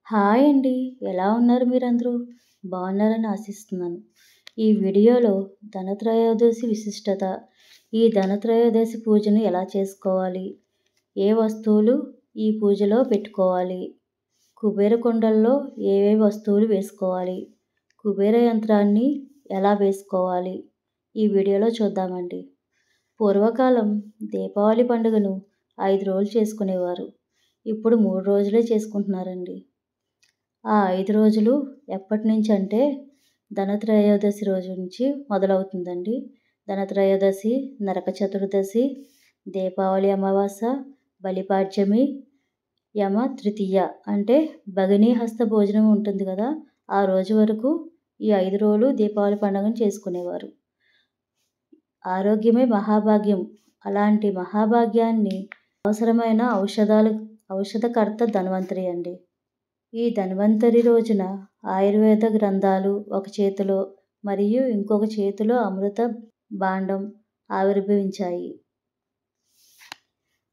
Hi అండి. ఎలా ఉన్నారు మీరందరూ? బాగున్నారని ఆశిస్తున్నాను. ఈ వీడియోలో ధనత్రయోదశి విశిష్టత, ఈ ధనత్రయోదశి పూజను ఎలా చేసుకోవాలి, ఏ వస్తువులు ఈ పూజలో పెట్టుకోవాలి, కుబేర కుండల్లో ఏవే వస్తువులు వేసుకోవాలి, కుబేర యంత్రాన్ని ఎలా వేసుకోవాలి, ఈ వీడియోలో చూద్దామండి. పూర్వకాలం దీపావళి పండుగను 5 రోజులు చేసుకునేవారు. ఇప్పుడు 3 రోజులే చేసుకుంటున్నారండి. ఆ 5 రోజులు ఎప్పటి నుంచి అంటే ధనత్రయోదశి రోజు నుంచి మొదలవుతుందండి. ధనత్రయోదశి, నరక చతుర్దశి, దీపావళి అమావాస్య, బలిపాడ్యమి, యమ తృతీయ అంటే భగినీ హస్త భోజనం ఉంటుంది కదా, ఆ రోజు వరకు ఈ 5 రోజులు దీపావళి పండుగను చేసుకునేవారు. ఆరోగ్యమే మహాభాగ్యం. అలాంటి మహాభాగ్యాన్ని అవసరమైన ఔషధకర్త ధన్వంతరి అండి. ఈ ధన్వంతరి రోజున ఆయుర్వేద గ్రంథాలు ఒక చేతిలో మరియు ఇంకొక చేతిలో అమృత భాండం ఆవిర్భవించాయి.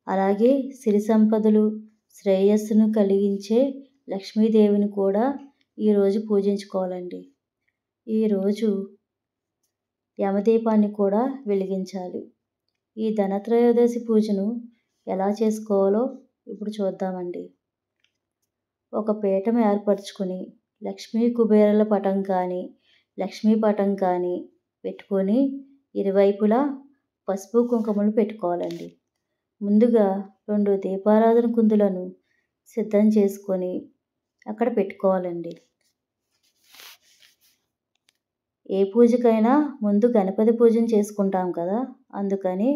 అలాగే సిరి సంపదలు, శ్రేయస్సును కలిగించే లక్ష్మీదేవిని కూడా ఈరోజు పూజించుకోవాలండి. ఈరోజు యమదీపాన్ని కూడా వెలిగించాలి. ఈ ధనత్రయోదశి పూజను ఎలా చేసుకోవాలో ఇప్పుడు చూద్దామండి. ఒక పీఠం ఏర్పరచుకొని లక్ష్మీ కుబేరుల పటం కానీ, లక్ష్మీ పటం కానీ పెట్టుకొని ఇరువైపులా పసుపు కుంకుమలు పెట్టుకోవాలండి. ముందుగా 2 దీపారాధన కుందులను సిద్ధం చేసుకొని అక్కడ పెట్టుకోవాలండి. ఏ పూజకైనా ముందు గణపతి పూజను చేసుకుంటాం కదా, అందుకని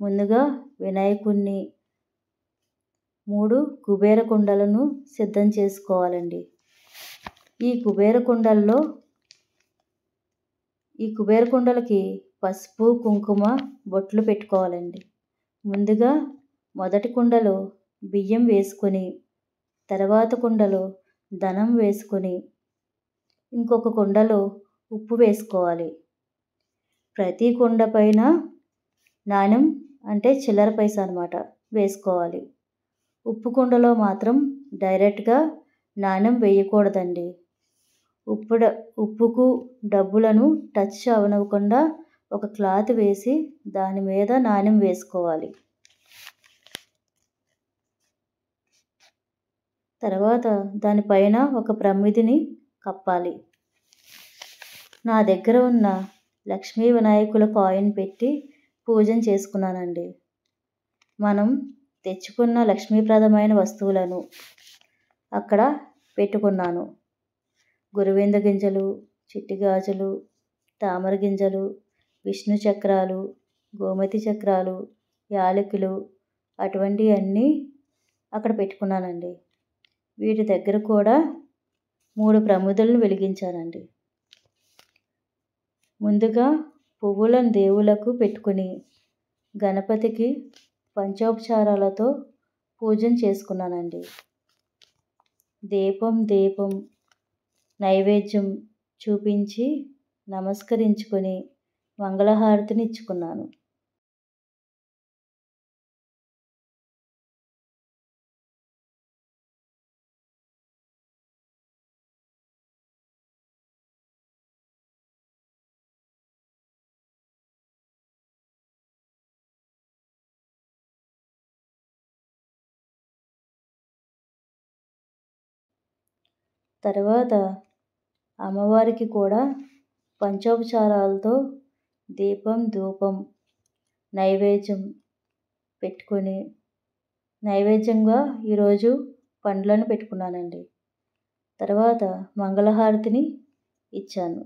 ముందుగా వినాయకుడిని, 3 కుబేర కుండలను సిద్ధం చేసుకోవాలండి. ఈ కుబేర కుండలకి పసుపు కుంకుమ బొట్లు పెట్టుకోవాలండి. ముందుగా మొదటి కుండలో బియ్యం వేసుకొని, తర్వాత కుండలో ధనం వేసుకొని, ఇంకొక కుండలో ఉప్పు వేసుకోవాలి. ప్రతి కుండ పైన నాణెం అంటే చిల్లర పైసా అన్నమాట వేసుకోవాలి. ఉప్పు కుండలో మాత్రం డైరెక్ట్గా నాణెం వేయకూడదండి. ఉప్పుకు డబ్బులను టచ్ అవనివ్వకుండా ఒక క్లాత్ వేసి దాని మీద నాణెం వేసుకోవాలి. తర్వాత దానిపైన ఒక ప్రమిదిని కప్పాలి. నా దగ్గర ఉన్న లక్ష్మీ వినాయకుల కాయిన్ పెట్టి పూజను చేసుకున్నానండి. మనం తెచ్చుకున్న లక్ష్మీప్రదమైన వస్తువులను అక్కడ పెట్టుకున్నాను. గురువింద గింజలు, చిట్టి గాజులు, తామర గింజలు, విష్ణు చక్రాలు, గోమతి చక్రాలు, యాలకులు అటువంటివన్నీ అక్కడ పెట్టుకున్నానండి. వీటి దగ్గర కూడా 3 ప్రమిదలను వెలిగించానండి. ముందుగా పువ్వులను దేవులకు పెట్టుకుని గణపతికి పంచోపచారాలతో పూజను చేసుకున్నానండి. దీపం నైవేద్యం చూపించి నమస్కరించుకొని మంగళహారతిని ఇచ్చుకున్నాను. తర్వాత అమ్మవారికి కూడా పంచోపచారాలతో దీపం ధూపం నైవేద్యం పెట్టుకొని, నైవేద్యంగా ఈరోజు పండ్లను పెట్టుకున్నానండి. తర్వాత మంగళహారతిని ఇచ్చాను.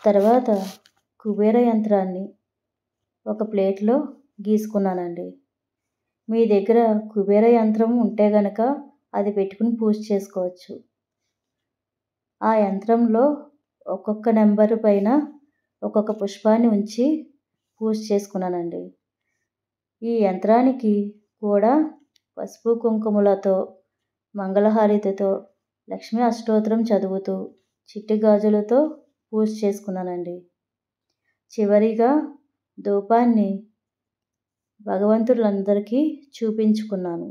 తర్వాత కుబేర యంత్రాన్ని ఒక ప్లేట్లో గీసుకున్నానండి. మీ దగ్గర కుబేర యంత్రం ఉంటే గనక అది పెట్టుకుని పూజ చేసుకోవచ్చు. ఆ యంత్రంలో ఒక్కొక్క నెంబరు పైన ఒక్కొక్క పుష్పాన్ని ఉంచి పూజ చేసుకున్నానండి. ఈ యంత్రానికి కూడా పసుపు కుంకుమలతో మంగళహారతితో లక్ష్మీ అష్టోత్తరం చదువుతూ చిట్టి గాజులతో పూజ చేసుకున్నానండి. చివరిగా ధూపాన్ని భగవంతులందరికీ చూపించుకున్నాను.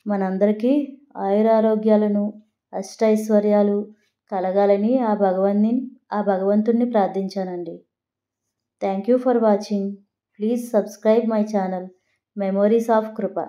మనందరికీ ఆయురారోగ్యాలను అష్టైశ్వర్యాలు కలగాలని ఆ భగవంతుణ్ణి ప్రార్థించానండి. Thank you for watching. Please subscribe my channel memories of Krupa.